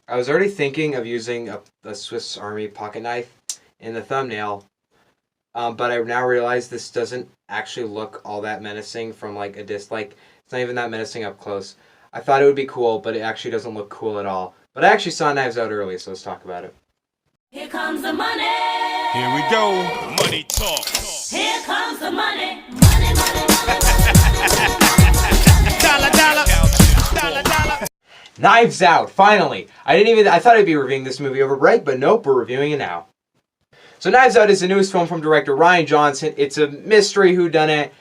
I was already thinking of using a Swiss Army pocket knife in the thumbnail, but I now realize this doesn't actually look all that menacing from like a like it's not even that menacing up close. I thought it would be cool, but it actually doesn't look cool at all. But I actually saw Knives Out early, so let's talk about it. Here comes the money. Here we go. Money talk. Here comes the money. Money, money, money, money. Dollar, dollar. Dollar, dollar. Knives Out, finally! I thought I'd be reviewing this movie over break, but nope, we're reviewing it now. So Knives Out is the newest film from director Rian Johnson. It's a mystery whodunit.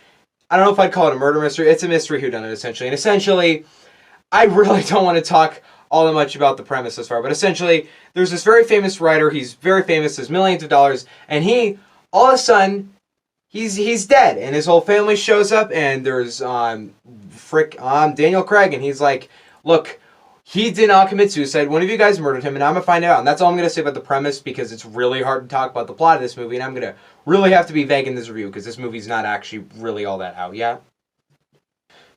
I don't know if I'd call it a murder mystery. It's a mystery whodunit, essentially. And essentially, I really don't want to talk all that much about the premise thus far, but essentially, there's this very famous writer. He's very famous, has millions of dollars, and he, all of a sudden, he's dead, and his whole family shows up, and there's Daniel Craig, and he's like, look, he did not commit suicide. One of you guys murdered him, and I'm going to find out. And that's all I'm going to say about the premise, because it's really hard to talk about the plot of this movie, and I'm going to really have to be vague in this review, because this movie's not actually really all that out yet.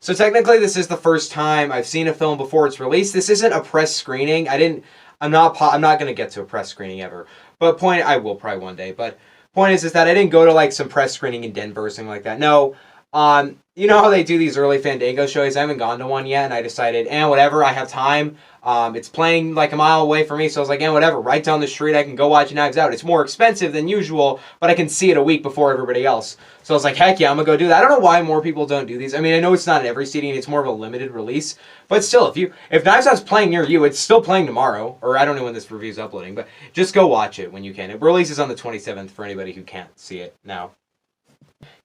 So technically, this is the first time I've seen a film before it's released. This isn't a press screening. I'm not going to get to a press screening ever. But I will probably one day. But point is that I didn't go to like some press screening in Denver or something like that. No. You know how they do these early Fandango shows? I haven't gone to one yet, and I decided, whatever, I have time. It's playing like a mile away from me, so I was like, whatever, right down the street, I can go watch Knives Out. It's more expensive than usual, but I can see it a week before everybody else. So I was like, heck yeah, I'm gonna go do that. I don't know why more people don't do these. I mean, I know it's not in every seating, it's more of a limited release, but still, if Knives Out's playing near you, it's still playing tomorrow, or I don't know when this review's uploading, but just go watch it when you can. It releases on the 27th for anybody who can't see it now.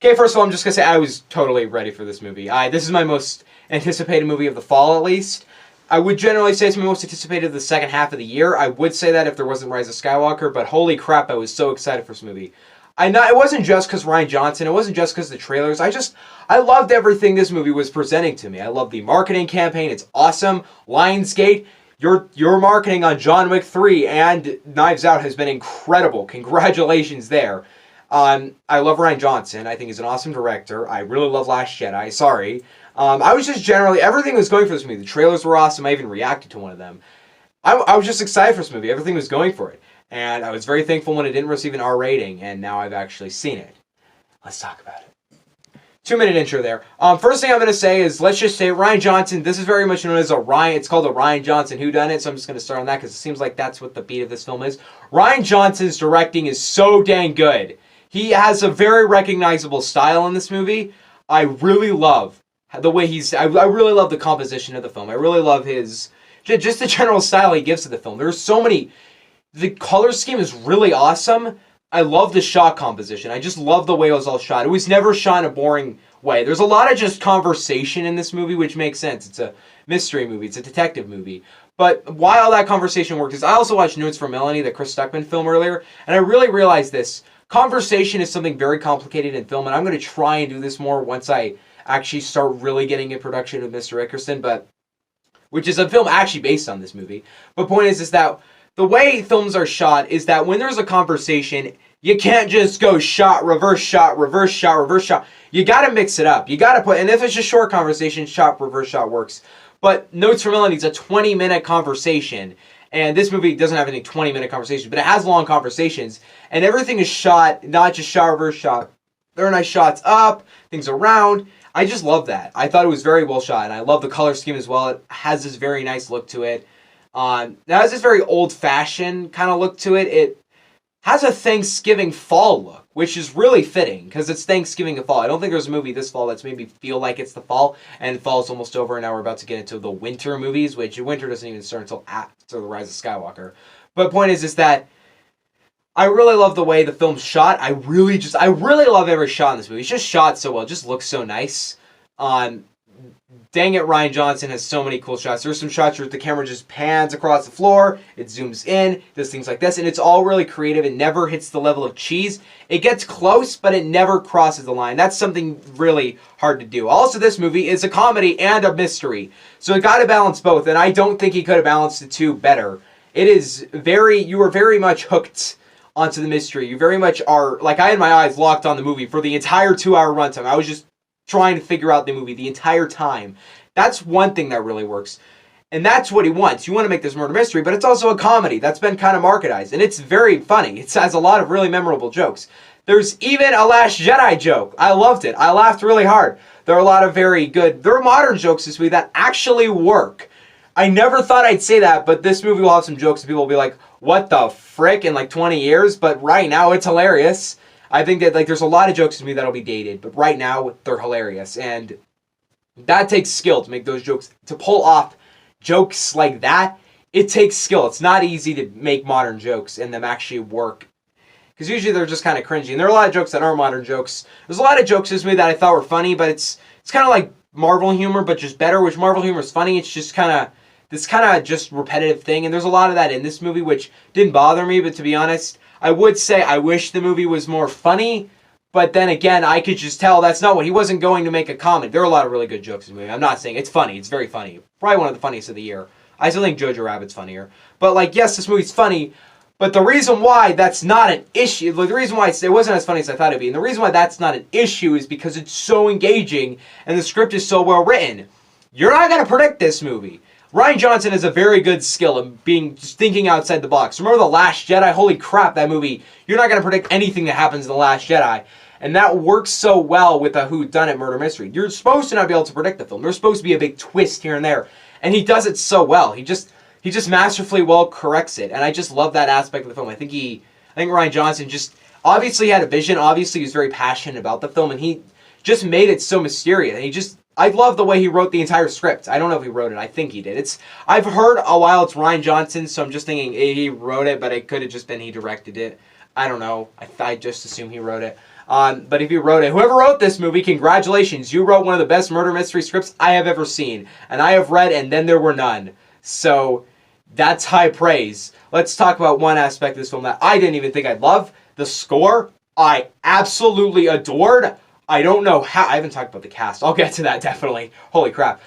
Okay, first of all, I'm just going to say I was totally ready for this movie. This is my most anticipated movie of the fall, at least. I would generally say it's my most anticipated of the second half of the year. I would say that if there wasn't Rise of Skywalker, but holy crap, I was so excited for this movie. It wasn't just because Rian Johnson, it wasn't just because the trailers. I loved everything this movie was presenting to me. I loved the marketing campaign. It's awesome. Lionsgate, your marketing on John Wick 3 and Knives Out has been incredible. Congratulations there. I love Rian Johnson. I think he's an awesome director. I really love Last Jedi. Sorry. I was just generally, everything was going for this movie. The trailers were awesome. I even reacted to one of them. I was just excited for this movie. Everything was going for it. And I was very thankful when it didn't receive an R rating, and now I've actually seen it. Let's talk about it. 2-minute intro there. First thing I'm going to say is, let's just say Rian Johnson, this is very much known as it's called a Rian Johnson whodunit, so I'm just going to start on that because it seems like that's what the beat of this film is. Rian Johnson's directing is so dang good. He has a very recognizable style in this movie. I really love the way I really love the composition of the film. I really love just the general style he gives to the film. There's so many, the color scheme is really awesome. I love the shot composition. I just love the way it was all shot. It was never shot in a boring way. There's a lot of just conversation in this movie, which makes sense. It's a mystery movie. It's a detective movie. But why all that conversation works is I also watched Notes for Melanie, the Chris Stuckman film earlier, and I really realized this. Conversation is something very complicated in film, and I'm going to try and do this more once I actually start really getting in production with Mr. Ickerson, which is a film actually based on this movie. But point is that the way films are shot is that when there's a conversation, you can't just go shot, reverse shot, reverse shot, reverse shot. You got to mix it up. You got to and if it's a short conversation, shot, reverse shot works. But Notes for Melanie is a 20-minute conversation. And this movie doesn't have any 20-minute conversations, but it has long conversations. And everything is shot, not just shot, reverse shot. There are nice shots up, things around. I just love that. I thought it was very well shot, and I love the color scheme as well. It has this very nice look to it. It has this very old-fashioned kind of look to it. It has a Thanksgiving fall look, which is really fitting, because it's Thanksgiving and fall. I don't think there's a movie this fall that's made me feel like it's the fall, and fall's almost over, and now we're about to get into the winter movies, which winter doesn't even start until after The Rise of Skywalker. But the point is that I really love the way the film's shot. I really love every shot in this movie. It's just shot so well. It just looks so nice. Dang it, Rian Johnson has so many cool shots. There's some shots where the camera just pans across the floor, it zooms in, does things like this, and it's all really creative. It never hits the level of cheese. It gets close, but it never crosses the line. That's something really hard to do. Also, this movie is a comedy and a mystery, so it got to balance both, and I don't think he could have balanced the two better. You are very much hooked onto the mystery. You very much are, like I had my eyes locked on the movie for the entire 2-hour runtime. I was just trying to figure out the movie the entire time. That's one thing that really works. And that's what he wants. You want to make this murder mystery, but it's also a comedy. That's been kind of marketized. And it's very funny. It has a lot of really memorable jokes. There's even a Last Jedi joke. I loved it. I laughed really hard. There are a lot of very good... There are modern jokes this movie that actually work. I never thought I'd say that, but this movie will have some jokes and people will be like, what the frick, in like 20 years? But right now, it's hilarious. I think that like there's a lot of jokes to me that'll be dated, but right now, they're hilarious. And that takes skill to make those jokes, to pull off jokes like that. It takes skill. It's not easy to make modern jokes and them actually work. Because usually they're just kind of cringy. And there are a lot of jokes that aren't modern jokes. There's a lot of jokes in this movie that I thought were funny, but it's kind of like Marvel humor, but just better, which Marvel humor is funny. It's just kind of this kind of just repetitive thing. And there's a lot of that in this movie, which didn't bother me. But to be honest, I would say I wish the movie was more funny. But then again, I could just tell that's not what he wasn't going to make a comedy. There are a lot of really good jokes in the movie. I'm not saying it's funny. It's very funny. Probably one of the funniest of the year. I still think Jojo Rabbit's funnier. But like, yes, this movie's funny. But the reason why that's not an issue, like the reason why it wasn't as funny as I thought it'd be, and the reason why that's not an issue is because it's so engaging and the script is so well written. You're not going to predict this movie. Rian Johnson has a very good skill of just thinking outside the box. Remember The Last Jedi? Holy crap, that movie. You're not going to predict anything that happens in The Last Jedi. And that works so well with a whodunit murder mystery. You're supposed to not be able to predict the film. There's supposed to be a big twist here and there. And he does it so well. He just masterfully well corrects it. And I just love that aspect of the film. I think Rian Johnson just obviously had a vision. Obviously he was very passionate about the film. And he just made it so mysterious. And I love the way he wrote the entire script. I don't know if he wrote it. I think he did. I've heard a while it's Rian Johnson, so I'm just thinking he wrote it, but it could have just been he directed it. I don't know. I just assume he wrote it. But if you wrote it, whoever wrote this movie, congratulations. You wrote one of the best murder mystery scripts I have ever seen. And I have read, and then there were none. So that's high praise. Let's talk about one aspect of this film that I didn't even think I'd love. The score, I absolutely adored. I don't know how. I haven't talked about the cast. I'll get to that, definitely. Holy crap.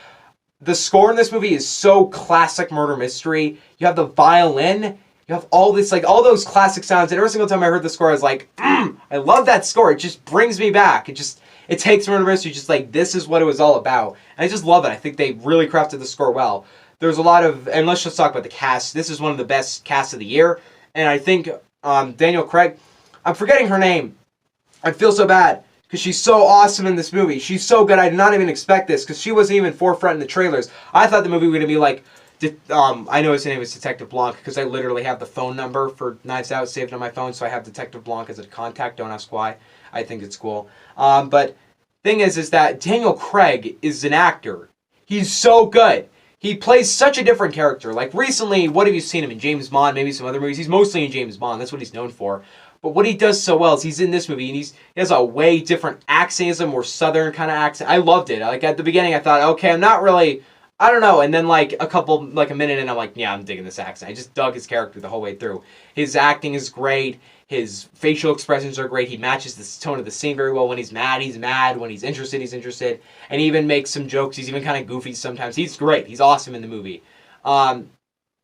The score in this movie is so classic murder mystery. You have the violin. You have all this, like, all those classic sounds. And every single time I heard the score, I was like, I love that score. It just brings me back. It takes murder mystery just like, this is what it was all about. And I just love it. I think they really crafted the score well. There's a lot of, and let's just talk about the cast. This is one of the best casts of the year. And I think Daniel Craig, I'm forgetting her name. I feel so bad because she's so awesome in this movie. She's so good. I did not even expect this because she wasn't even forefront in the trailers. I thought the movie was going to be like, I know his name is Detective Blanc because I literally have the phone number for Knives Out saved on my phone, so I have Detective Blanc as a contact. Don't ask why. I think it's cool. But thing is that Daniel Craig is an actor. He's so good. He plays such a different character. Like recently, what have you seen him in? James Bond, maybe some other movies. He's mostly in James Bond. That's what he's known for. But what he does so well is he's in this movie and he has a way different accent. He has a more southern kind of accent. I loved it. Like at the beginning, I thought, okay, I'm not really... I don't know, and then like a minute in, I'm like, yeah, I'm digging this accent. I just dug his character the whole way through. His acting is great. His facial expressions are great. He matches the tone of the scene very well. When he's mad, he's mad. When he's interested. And he even makes some jokes. He's even kind of goofy sometimes. He's great. He's awesome in the movie.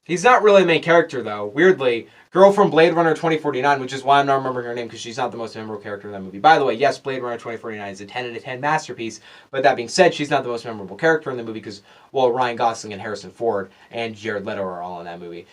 He's not really the main character, though. Weirdly, girl from Blade Runner 2049, which is why I'm not remembering her name, because she's not the most memorable character in that movie. By the way, yes, Blade Runner 2049 is a 10 out of 10 masterpiece, but that being said, she's not the most memorable character in the movie, because, well, Ryan Gosling and Harrison Ford and Jared Leto are all in that movie.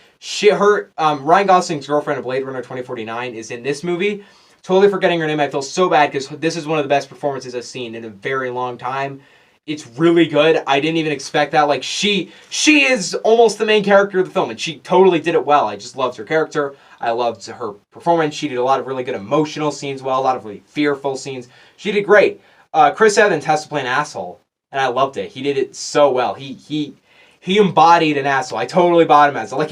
Ryan Gosling's girlfriend in Blade Runner 2049 is in this movie. Totally forgetting her name. I feel so bad, because this is one of the best performances I've seen in a very long time. It's really good. I didn't even expect that. Like, she is almost the main character of the film, and she totally did it well. I just loved her character. I loved her performance. She did a lot of really good emotional scenes well, a lot of really fearful scenes. She did great. Chris Evans has to play an asshole, and I loved it. He did it so well. He embodied an asshole. I totally bought him as like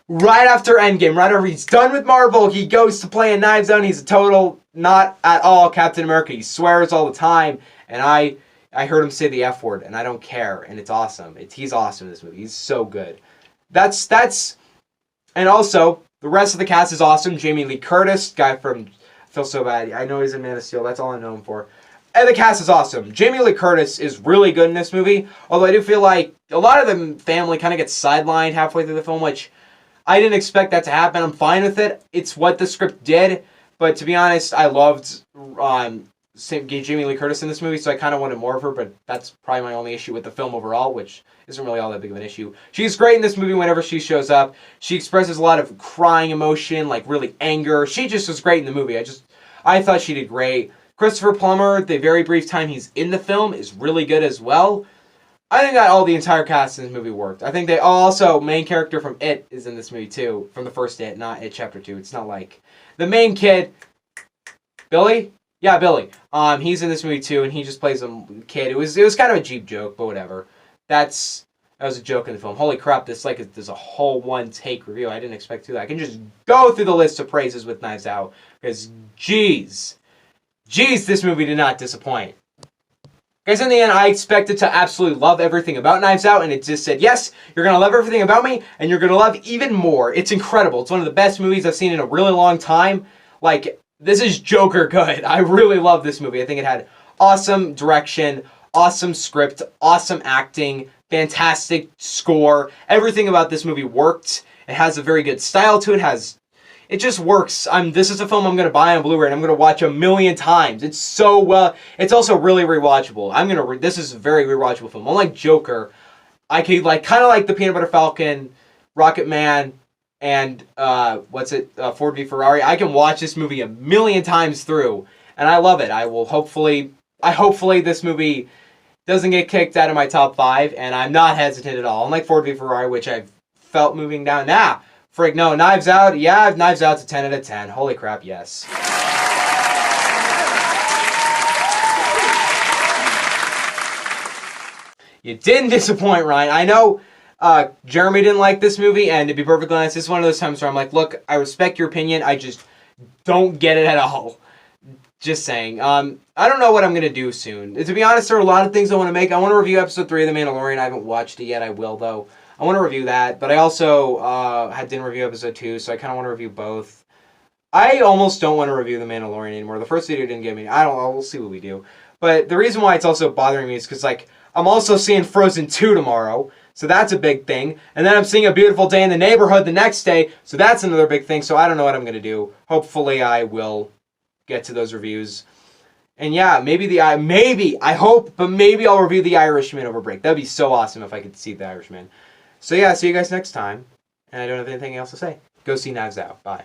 right after Endgame, right after he's done with Marvel, he goes to play in Knives Out. He's a total, not at all Captain America. He swears all the time, and I heard him say the F word, and I don't care, and it's awesome. He's awesome in this movie. He's so good. And also, the rest of the cast is awesome. Jamie Lee Curtis, guy from, I feel so bad. I know he's in Man of Steel. That's all I know him for. And the cast is awesome. Jamie Lee Curtis is really good in this movie, although I do feel like a lot of the family kind of gets sidelined halfway through the film, which I didn't expect that to happen. I'm fine with it. It's what the script did, but to be honest, I loved Jamie Lee Curtis in this movie, so I kind of wanted more of her, but that's probably my only issue with the film overall, which isn't really all that big of an issue. She's great in this movie whenever she shows up. She expresses a lot of crying emotion, like really anger. She just was great in the movie. I thought she did great. Christopher Plummer, the very brief time he's in the film, is really good as well. I think that all the entire cast in this movie worked. I think they also, main character from It is in this movie too, from the first It, not It Chapter 2. It's not like the main kid, Billy? Yeah, Billy. He's in this movie too, and he just plays a kid. It was kind of a cheap joke, but whatever. That was a joke in the film. Holy crap! There's a whole one take review. I didn't expect to do that. I can just go through the list of praises with Knives Out because, jeez, this movie did not disappoint. Guys, in the end, I expected to absolutely love everything about Knives Out, and it just said, yes, you're gonna love everything about me, and you're gonna love even more. It's incredible. It's one of the best movies I've seen in a really long time. Like, this is Joker good. I really love this movie. I think it had awesome direction, awesome script, awesome acting, fantastic score. Everything about this movie worked. It has a very good style to it. It just works. This is a film I'm going to buy on Blu-ray and I'm going to watch a million times. It's so well. It's also really rewatchable. This is a very rewatchable film. Unlike Joker, I could kind of like the Peanut Butter Falcon, Rocket Man, and Ford v Ferrari. I can watch this movie a million times through, and I love it. Hopefully this movie doesn't get kicked out of my top 5, and I'm not hesitant at all. Unlike Ford v Ferrari, which I've felt moving down. No, Knives Out. Yeah, Knives Out's a 10 out of 10. Holy crap, yes. You didn't disappoint, Ryan. I know Jeremy didn't like this movie, and to be perfectly honest, this is one of those times where I'm like, look, I respect your opinion, I just don't get it at all. Just saying. I don't know what I'm going to do soon. To be honest, there are a lot of things I want to make. I want to review episode 3 of The Mandalorian. I haven't watched it yet. I will, though. I want to review that, but I also didn't review episode 2, so I kind of want to review both. I almost don't want to review The Mandalorian anymore. The first video didn't get me. We'll see what we do. But the reason why it's also bothering me is because, I'm also seeing Frozen 2 tomorrow, so that's a big thing. And then I'm seeing A Beautiful Day in the Neighborhood the next day, so that's another big thing. So I don't know what I'm going to do. Hopefully I will get to those reviews. And yeah, maybe I'll review The Irishman over break. That'd be so awesome if I could see The Irishman. So yeah, see you guys next time. And I don't have anything else to say. Go see Knives Out. Bye.